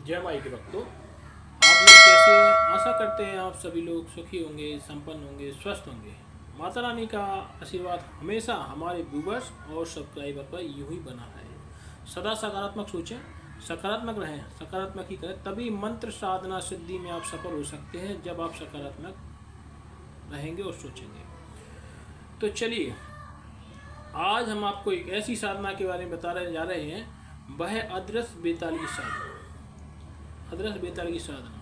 जय माई के भक्तों, आप लोग कैसे हैं? आशा करते हैं आप सभी लोग सुखी होंगे, संपन्न होंगे, स्वस्थ होंगे। माता रानी का आशीर्वाद हमेशा हमारे व्यूवर्स और सब्सक्राइबर पर यूं ही बना है। सदा सकारात्मक सोचें, सकारात्मक रहें, सकारात्मक ही करें, तभी मंत्र साधना सिद्धि में आप सफल हो सकते हैं जब आप सकारात्मक रहेंगे और सोचेंगे। तो चलिए, आज हम आपको एक ऐसी साधना के बारे में बता रहे जा रहे हैं, वह है अदृश्य बेताल की साधना। अदृश्य बेताल की साधना।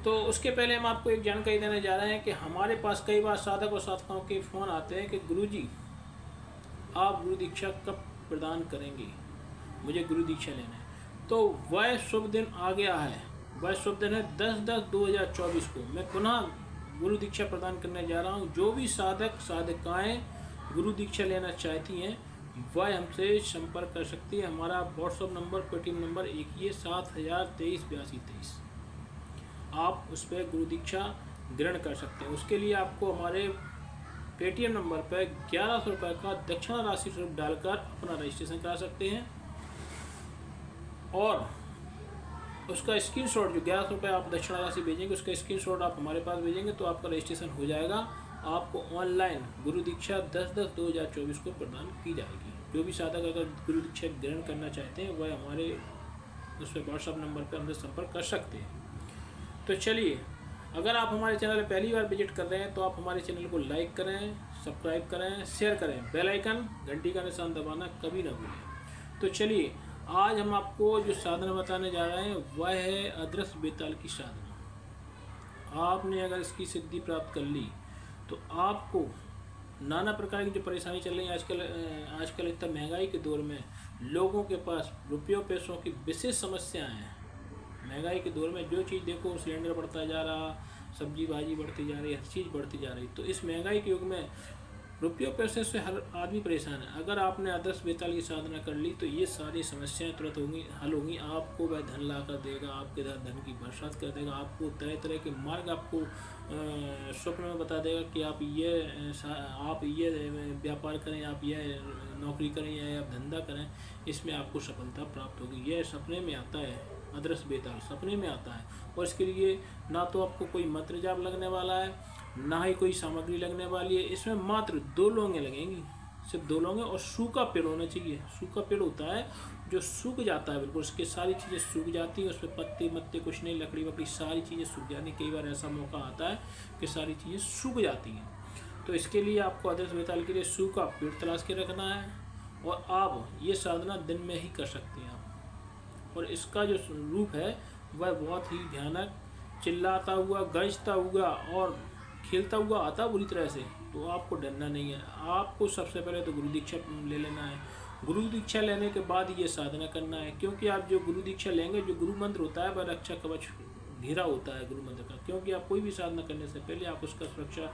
तो उसके पहले हम आपको एक जानकारी देने जा रहे हैं कि हमारे पास कई बार साधक और साधकाओं के फ़ोन आते हैं कि गुरुजी, आप गुरु दीक्षा कब प्रदान करेंगे, मुझे गुरु दीक्षा लेना है। तो वह शुभ दिन आ गया है, वह शुभ दिन है 10/10/2024 को मैं पुनः गुरु दीक्षा प्रदान करने जा रहा हूँ। जो भी साधक साधकाएँ गुरु दीक्षा लेना चाहती हैं वह हमसे संपर्क कर सकती है। हमारा व्हाट्सअप नंबर, पेटीएम नंबर एक ही है, 7023 8223। आप उस पर गुरु दीक्षा ग्रहण कर सकते हैं। उसके लिए आपको हमारे पेटीएम नंबर पर 1100 रुपये का दक्षिणा राशि स्वरूप डालकर अपना रजिस्ट्रेशन करा सकते हैं, और उसका स्क्रीनशॉट, जो 1100 रुपये आप दक्षिणा राशि भेजेंगे उसका स्क्रीनशॉट आप हमारे पास भेजेंगे तो आपका रजिस्ट्रेशन हो जाएगा। आपको ऑनलाइन गुरु दीक्षा 10/10/2024 को प्रदान की जाएगी। जो भी साधक अगर गुरु दीक्षा ग्रहण करना चाहते हैं वह हमारे उस पर व्हाट्सअप नंबर पर हमसे संपर्क कर सकते हैं। तो चलिए, अगर आप हमारे चैनल पर पहली बार विजिट कर रहे हैं तो आप हमारे चैनल को लाइक करें, सब्सक्राइब करें, शेयर करें, बेल आइकन घंटी का निशान दबाना कभी ना भूलें। तो चलिए, आज हम आपको जो साधना बताने जा रहे हैं वह है अदृश्य बेताल की साधना। आपने अगर इसकी सिद्धि प्राप्त कर ली तो आपको नाना प्रकार की जो परेशानी चल रही है आजकल इतना महंगाई के दौर में लोगों के पास रुपयों पैसों की विशेष समस्याएं हैं। महंगाई के दौर में जो चीज़ देखो, सिलेंडर बढ़ता जा रहा, सब्जी भाजी बढ़ती जा रही, हर चीज़ बढ़ती जा रही। तो इस महंगाई के युग में रुपयों पैसे से हर आदमी परेशान है। अगर आपने अदृश्य बेताल की साधना कर ली तो ये सारी समस्याएं तुरंत होंगी, हल होंगी। आपको वह धन ला कर देगा, आपके धन की बरसात कर देगा, आपको तरह तरह के मार्ग आपको स्वप्न में बता देगा कि आप ये व्यापार करें, आप ये नौकरी करें या आप धंधा करें, इसमें आपको सफलता प्राप्त होगी। यह सपने में आता है, अदृश्य बेताल सपने में आता है। और इसके लिए ना तो आपको कोई मंत्र जाप लगने वाला है, ना ही कोई सामग्री लगने वाली है। इसमें मात्र 2 लौंगे लगेंगी, सिर्फ 2 लौंगे, और सूखा पेड़ होना चाहिए। सूखा पेड़ होता है जो सूख जाता है बिल्कुल, उसकी सारी चीज़ें सूख जाती हैं, उस पर पत्ते मत्ते कुछ नहीं, लकड़ी वकड़ी सारी चीज़ें सूख जाती हैं। कई बार ऐसा मौका आता है कि सारी चीज़ें सूख जाती हैं। तो इसके लिए आपको अदृश्य बेताल के लिए सूखा पेड़ तलाश के रखना है, और आप ये साधना दिन में ही कर सकते हैं आप। और इसका जो रूप है वह बहुत ही भयानक, चिल्लाता हुआ, गरजता हुआ और खेलता हुआ आता बुरी तरह से। तो आपको डरना नहीं है। आपको सबसे पहले तो गुरु दीक्षा ले लेना है। गुरु दीक्षा लेने के बाद ये साधना करना है, क्योंकि आप जो गुरु दीक्षा लेंगे, जो गुरु मंत्र होता है वह रक्षा कवच घेरा होता है गुरु मंत्र का। क्योंकि आप कोई भी साधना करने से पहले आप उसका सुरक्षा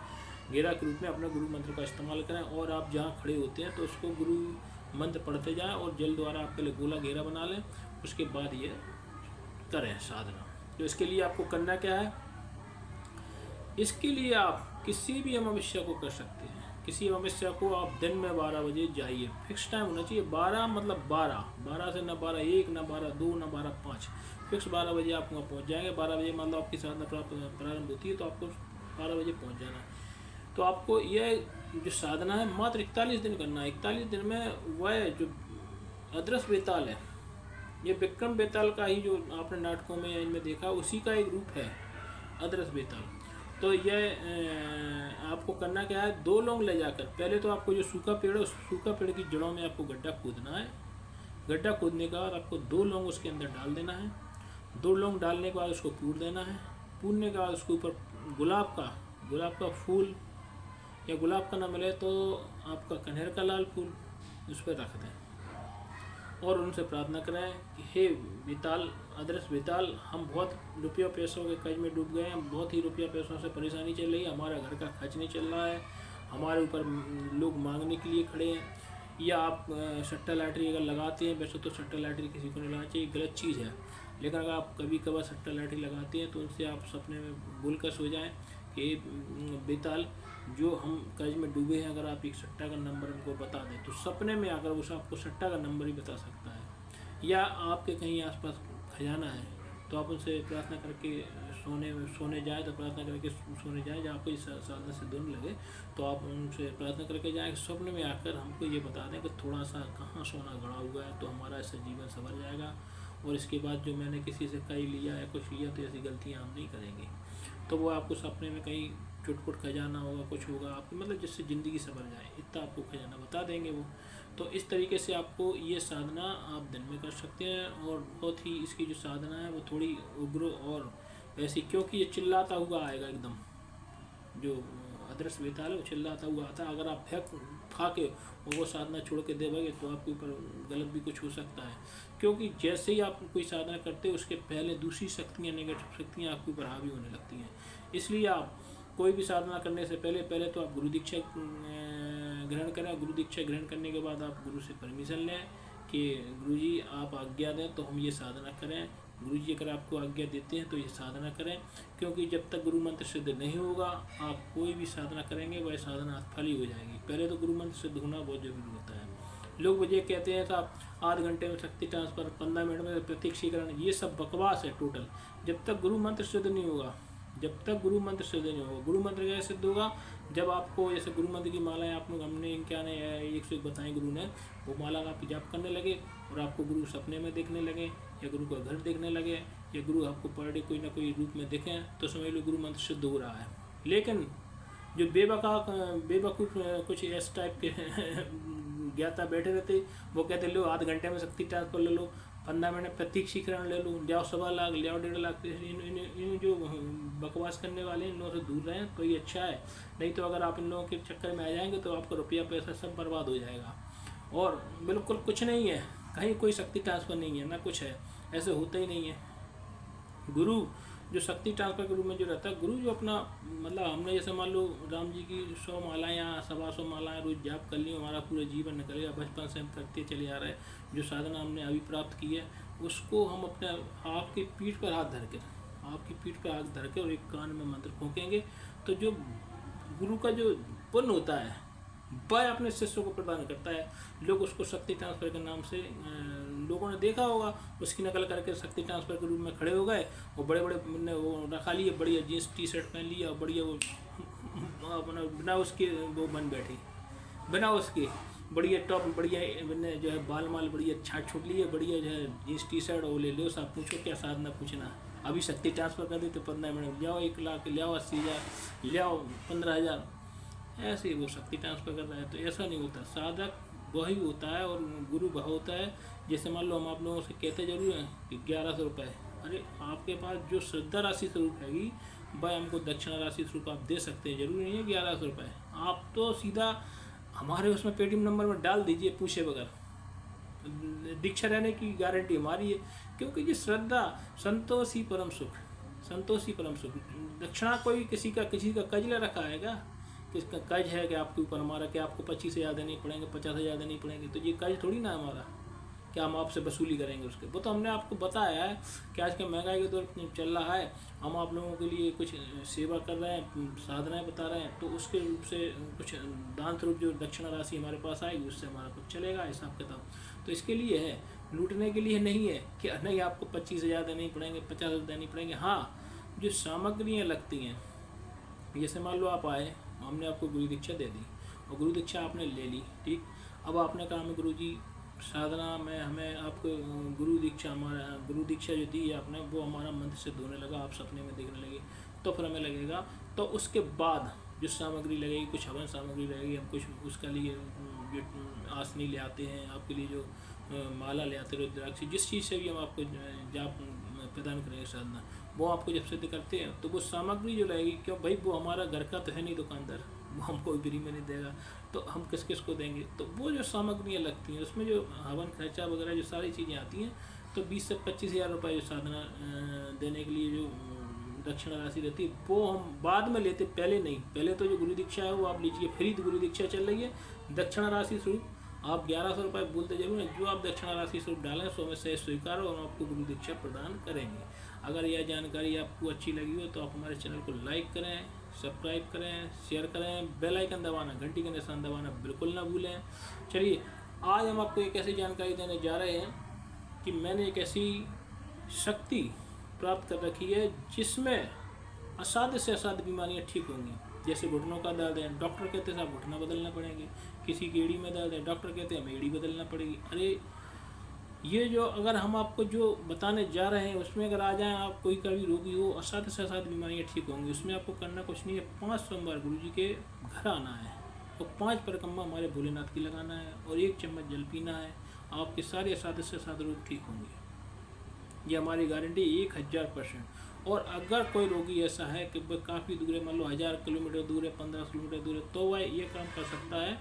घेरा के रूप में अपने गुरु मंत्र का इस्तेमाल करें, और आप जहाँ खड़े होते हैं तो उसको गुरु मंत्र पढ़ते जाएँ और जल द्वारा आप पहले गोला घेरा बना लें, उसके बाद ये करें साधना। तो इसके लिए आपको करना क्या है, इसके लिए आप किसी भी अमावस्या को कर सकते हैं। किसी अमावस्या को आप दिन में 12 बजे जाइए, फिक्स टाइम होना चाहिए 12, मतलब 12 से ना 12:01 ना 12:02 ना 12:05, फिक्स 12 बजे आप वहाँ पहुँच जाएंगे। 12 बजे मान लो आपकी साधना प्रारंभ होती है तो आपको 12 बजे पहुँच जाना है। तो आपको यह जो साधना है मात्र 41 दिन करना है। 41 दिन में वह जो अदृश्य बेताल है, ये विक्रम बेताल का ही जो आपने नाटकों में या इनमें देखा, उसी का एक रूप है अदृश्य बेताल। तो यह आपको करना क्या है, 2 लौंग ले जाकर, पहले तो आपको जो सूखा पेड़ है उस सूखा पेड़ की जड़ों में आपको गड्ढा खोदना है। गड्ढा खोदने के बाद आपको 2 लौंग उसके अंदर डाल देना है। 2 लौंग डालने के बाद उसको पूर देना है। पूरने के बाद उसके ऊपर गुलाब का फूल, या गुलाब का ना मिले तो आपका कन्हेर का लाल फूल उस पर रख दें, और उनसे प्रार्थना करें कि हे बेताल, अदृश्य बेताल, हम बहुत रुपयों पैसों के कर्ज में डूब गए हैं, बहुत ही रुपया पैसों से परेशानी चल रही है, हमारा घर का खर्च नहीं चल रहा है, हमारे ऊपर लोग मांगने के लिए खड़े हैं, या आप सट्टा लॉटरी अगर लगाते हैं, वैसे तो सट्टा लॉटरी किसी को नहीं लगाना चाहिए, गलत चीज़ है, लेकिन अगर आप कभी कभार सट्टा लॉटरी लगाते हैं तो उनसे आप सपने में भूल कर सो जाएँ कि बेताल, जो हम कर्ज में डूबे हैं, अगर आप एक सट्टा का नंबर हमको बता दें, तो सपने में आकर उस आपको सट्टा का नंबर ही बता सकता है। या आपके कहीं आसपास खजाना है, तो आप उनसे प्रार्थना करके सोने जाए तो प्रार्थना करके सोने जाए। जब आपको इस साधना से दूर लगे तो आप उनसे प्रार्थना करके जाएँ, स्वप्न में आकर हमको ये बता दें कि थोड़ा सा कहाँ सोना गड़ा हुआ है, तो हमारा इससे जीवन संवर जाएगा। और इसके बाद जो मैंने किसी से कहीं लिया या कुछ लिया तो ऐसी गलतियाँ हम नहीं करेंगे। तो वो आपको सपने में कहीं चुटपुट खजाना होगा, कुछ होगा आपकी, मतलब जिससे ज़िंदगी संवर जाए, इतना आपको खजाना बता देंगे वो। तो इस तरीके से आपको ये साधना आप दिन में कर सकते हैं। और बहुत ही इसकी जो साधना है वो थोड़ी उग्र और वैसी, क्योंकि ये चिल्लाता हुआ आएगा एकदम, जो अदृश्य बेताल है वो चिल्लाता हुआ आता है। अगर आप खा के और वो साधना छोड़ के देवोगे तो आपके ऊपर गलत भी कुछ हो सकता है, क्योंकि जैसे ही आप कोई साधना करते हो उसके पहले दूसरी शक्तियाँ, नेगेटिव शक्तियाँ आपके ऊपर हावी होने लगती हैं। इसलिए आप कोई भी साधना करने से पहले तो आप गुरु दीक्षा ग्रहण करें। गुरु दीक्षा ग्रहण करने के बाद आप गुरु से परमिशन लें कि गुरुजी आप आज्ञा दें तो हम ये साधना करें। गुरुजी अगर आपको आज्ञा देते हैं तो ये साधना करें, क्योंकि जब तक गुरु मंत्र सिद्ध नहीं होगा आप कोई भी साधना करेंगे वह साधना असफल ही हो जाएगी। पहले तो गुरु मंत्र सिद्ध होना बहुत जरूरी होता है। लोग मुझे कहते हैं साहब आध घंटे में शक्ति ट्रांसफर, 15 मिनट में प्रत्यक्षीकरण, ये सब बकवास है टोटल। जब तक गुरु मंत्र सिद्ध नहीं होगा, जब तक गुरु मंत्र सिद्ध नहीं होगा। गुरु मंत्र कैसे सिद्ध होगा? जब आपको जैसे गुरु मंत्र की मालाएं आप लोग हमने क्या ने 101 बताएं गुरु ने, वो माला आप जाप करने लगे और आपको गुरु सपने में देखने लगे या गुरु का घर देखने लगे या गुरु आपको पर डे कोई ना कोई रूप में दिखें, तो समझ लो गुरु मंत्र सिद्ध हो रहा है। लेकिन जो बेवकूफ़ कुछ इस टाइप के ज्ञाता बैठे रहते, वो कहते लो आध घंटे में शक्ति ट्रांसफर ले लो, 15 मिनट प्रत्यक्षीकरण ले लो, जाओ 1.25 लाख, ले आओ 1.5 लाख। इन जो बकवास करने वाले हैं इन लोगों से दूर रहें तो ये अच्छा है। नहीं तो अगर आप इन लोगों के चक्कर में आ जाएंगे तो आपका रुपया पैसा सब बर्बाद हो जाएगा। और बिल्कुल कुछ नहीं है, कहीं कोई शक्ति ट्रांसफर नहीं है, ना कुछ है, ऐसे होता ही नहीं है। गुरु जो शक्ति ट्रांसफर के रूप में जो रहता है, गुरु जो अपना मतलब हमने जैसे मान लो राम जी की 100 मालाएँ या 125 मालाएँ रोज जाप कर ली, हमारा पूरा जीवन निकल गया, बचपन से हम करते चले आ रहे हैं। जो साधना हमने अभी प्राप्त की है उसको हम अपने आपकी पीठ पर हाथ धर के, आपकी पीठ पर हाथ धर के और एक कान में मंत्र फूकेंगे, तो जो गुरु का जो पुण्य होता है वह अपने शिष्यों को प्रदान करता है। लोग उसको शक्ति ट्रांसफर के नाम से, लोगों ने देखा होगा, उसकी नकल करके शक्ति ट्रांसफर के रूप में खड़े हो गए और बड़े बड़े ने वो रखा लिए, बढ़िया जीन्स टी शर्ट पहन लिया और बढ़िया वो अपना बिना उसके वो बन बैठी, बिना उसके बढ़िया टॉप, बढ़िया जो है बाल माल बढ़िया छाट छूट लिए, बढ़िया जो है जीन्स टी शर्ट और ले लो। आप पूछो क्या साधना पूछना, अभी शक्ति ट्रांसफर कर दी तो 15 मिनट ले आओ 1 लाख, ले आओ 80,000, ले आओ 15,000, ऐसे वो शक्ति ट्रांसफर कर रहा है। तो ऐसा नहीं होता, साधक वही होता है और गुरु वह होता है। जैसे मान लो हम आप लोगों से कहते जरूर हैं कि 1100 रुपये, अरे आपके पास जो श्रद्धा राशि स्वरूप हैगी वह हमको दक्षिणा राशि स्वरूप आप दे सकते हैं, जरूरी नहीं है 1100 रुपये। आप तो सीधा हमारे उसमें पेटीएम नंबर में डाल दीजिए पूछे बगैर, दीक्षा रहने की गारंटी हमारी है, क्योंकि ये श्रद्धा संतोष ही परम सुख, संतोष ही परम सुख। दक्षिणा कोई किसी का कजला रखा है क्या? किसका कर्ज है कि आपके ऊपर हमारा, कि आपको 25,000 देने पड़ेंगे, 50,000 देने पड़ेंगे, तो ये कर्ज थोड़ी ना हमारा क्या हम आपसे वसूली करेंगे उसके। वो तो हमने आपको बताया है कि आज के महंगाई के दौर चल रहा है, हम आप लोगों के लिए कुछ सेवा कर रहे हैं, साधनाएं बता रहे हैं, तो उसके रूप से कुछ दान स्वरूप जो दक्षिणा राशि हमारे पास आएगी उससे हमारा कुछ चलेगा हिसाब किताब। तो इसके लिए है, लूटने के लिए नहीं है कि नहीं आपको 25,000 देने पड़ेंगे, 50,000 देनी पड़ेंगे। हाँ, जो सामग्रियाँ लगती हैं, जैसे मान लो आप आए, हमने आपको गुरु दीक्षा दे दी और गुरु दीक्षा आपने ले ली, ठीक। अब आपने कहा हमें गुरुजी साधना में हमें आपको गुरु दीक्षा, हमारा गुरु दीक्षा जो दी है आपने वो हमारा मंत्र सिद्ध होने लगा, आप सपने में देखने लगे, तो फिर हमें लगेगा। तो उसके बाद जो सामग्री लगेगी, कुछ हवन सामग्री लगेगी, हम कुछ उसके लिए जो आसनी ले आते हैं, आपके लिए जो माला ले आते रुद्राक्ष, जिस चीज़ से भी हम आपको जाप प्रदान करेंगे साधना, वो आपको जब सिद्ध करते हैं तो वो सामग्री जो लगेगी, क्यों भाई वो हमारा घर का तो है नहीं दुकानदार, वो हमको फ्री में नहीं देगा, तो हम किस किस को देंगे। तो वो जो सामग्रियाँ लगती हैं उसमें जो हवन खर्चा वगैरह जो सारी चीज़ें आती हैं, तो 20 से 25,000 रुपये जो साधना देने के लिए जो दक्षिणा राशि रहती है वो हम बाद में लेते, पहले नहीं। पहले तो जो गुरु दीक्षा है वो आप लीजिए, फ्री गुरु दीक्षा चल रही है। दक्षिणा राशि स्वरूप आप 1100 रुपये बोलते जरूर हैं, जो आप दक्षिणा राशि स्वरूप डालें सो में से स्वीकार और हम आपको गुरु दीक्षा प्रदान करेंगे। अगर यह जानकारी आपको अच्छी लगी हो तो आप हमारे चैनल को लाइक करें, सब्सक्राइब करें, शेयर करें, बेल आइकन दबाना, घंटी का निशान दबाना बिल्कुल ना भूलें। चलिए, आज हम आपको एक ऐसी जानकारी देने जा रहे हैं कि मैंने एक ऐसी शक्ति प्राप्त कर रखी है, जिसमें असाध्य से असाध्य बीमारियां ठीक होंगी। जैसे घुटनों का दर्द है, डॉक्टर कहते हैं साहब घुटना बदलना पड़ेंगे। किसी की एड़ी में दर्द है, डॉक्टर कहते हैं हमें एड़ी बदलना पड़ेगी। अरे ये जो अगर हम आपको जो बताने जा रहे हैं उसमें अगर आ जाएं, आप कोई का भी रोगी हो, असाध्य से असाध्य बीमारियाँ ठीक होंगी। उसमें आपको करना कुछ नहीं है, 5 सोमवार गुरु जी के घर आना है और 5 परिक्रमा हमारे भोलेनाथ की लगाना है और 1 चम्मच जल पीना है। आपके सारे असाध्य से असाध्य रोग ठीक होंगे, ये हमारी गारंटी 1000%। और अगर कोई रोगी ऐसा है कि वह काफ़ी दूर है, मान लो 1000 किलोमीटर दूर है, 15 किलोमीटर दूर है, तो वह ये काम कर सकता है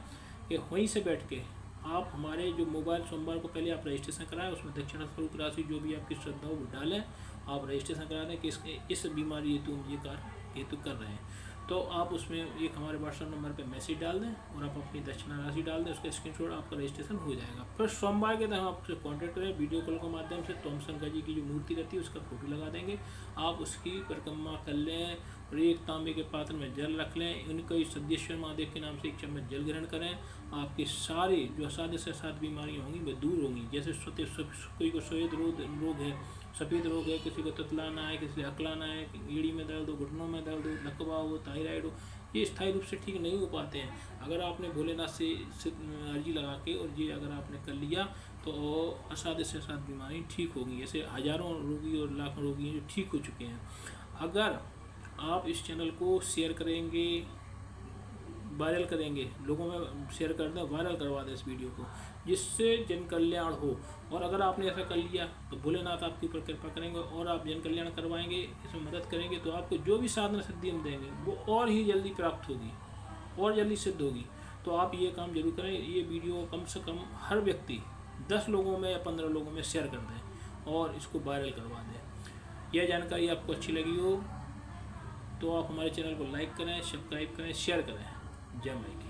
कि वहीं से बैठ के आप हमारे जो मोबाइल सोमवार को पहले आप रजिस्ट्रेशन कराएं, उसमें दक्षिणा स्वरूप राशि जो भी आपकी श्रद्धा हो वो डालें, आप रजिस्ट्रेशन करा दें कि इस बीमारी हेतु हम ये कार्य हेतु कर रहे हैं। तो आप उसमें एक हमारे व्हाट्सएप नंबर पे मैसेज डाल दें और आप अपनी दक्षिणा राशि डाल दें, उसका स्क्रीनशॉट आपका रजिस्ट्रेशन हो जाएगा। फिर सोमवार के दिन हम आपसे कॉन्टैक्ट करें वीडियो कॉल के माध्यम से, तो हम शंकर जी की जो मूर्ति रहती है उसका फोटो लगा देंगे, आप उसकी परिक्रमा कर लें और एक तांबे के पात्र में जल रख लें, उनको सिद्धेश्वर महादेव के नाम से 1 चम्मच जल ग्रहण करें। आपकी सारी जो असाध्य से असाध्य बीमारियाँ होंगी वे दूर होंगी। जैसे कोई को सफ़ेद रोग है, सफ़ेद रोग है, किसी को ततलाना है, किसी को अकलाना है, एड़ी में दर्द हो, घुटनों में दर्द हो, लकवा हो, थायराइड हो, ये स्थायी रूप से ठीक नहीं हो पाते हैं। अगर आपने भोलेनाथ से अर्जी लगा के और ये अगर आपने कर लिया तो असाध्य से असाध्य बीमारी ठीक होगी। ऐसे हज़ारों रोगी और लाखों रोगी हैं जो ठीक हो चुके हैं। अगर आप इस चैनल को शेयर करेंगे, वायरल करेंगे, लोगों में शेयर कर दें, वायरल करवा दें इस वीडियो को, जिससे जन कल्याण हो। और अगर आपने ऐसा कर लिया तो भोलेनाथ आपके ऊपर कृपा करेंगे और आप जन कल्याण करवाएंगे, इसमें मदद करेंगे, तो आपको जो भी साधना सिद्धि हम देंगे वो और ही जल्दी प्राप्त होगी और जल्दी सिद्ध होगी। तो आप ये काम जरूर करें। ये वीडियो कम से कम हर व्यक्ति 10 लोगों में या 15 लोगों में शेयर कर दें और इसको वायरल करवा दें। यह जानकारी आपको अच्छी लगी हो तो आप हमारे चैनल को लाइक करें, सब्सक्राइब करें, शेयर करें। जय माई की।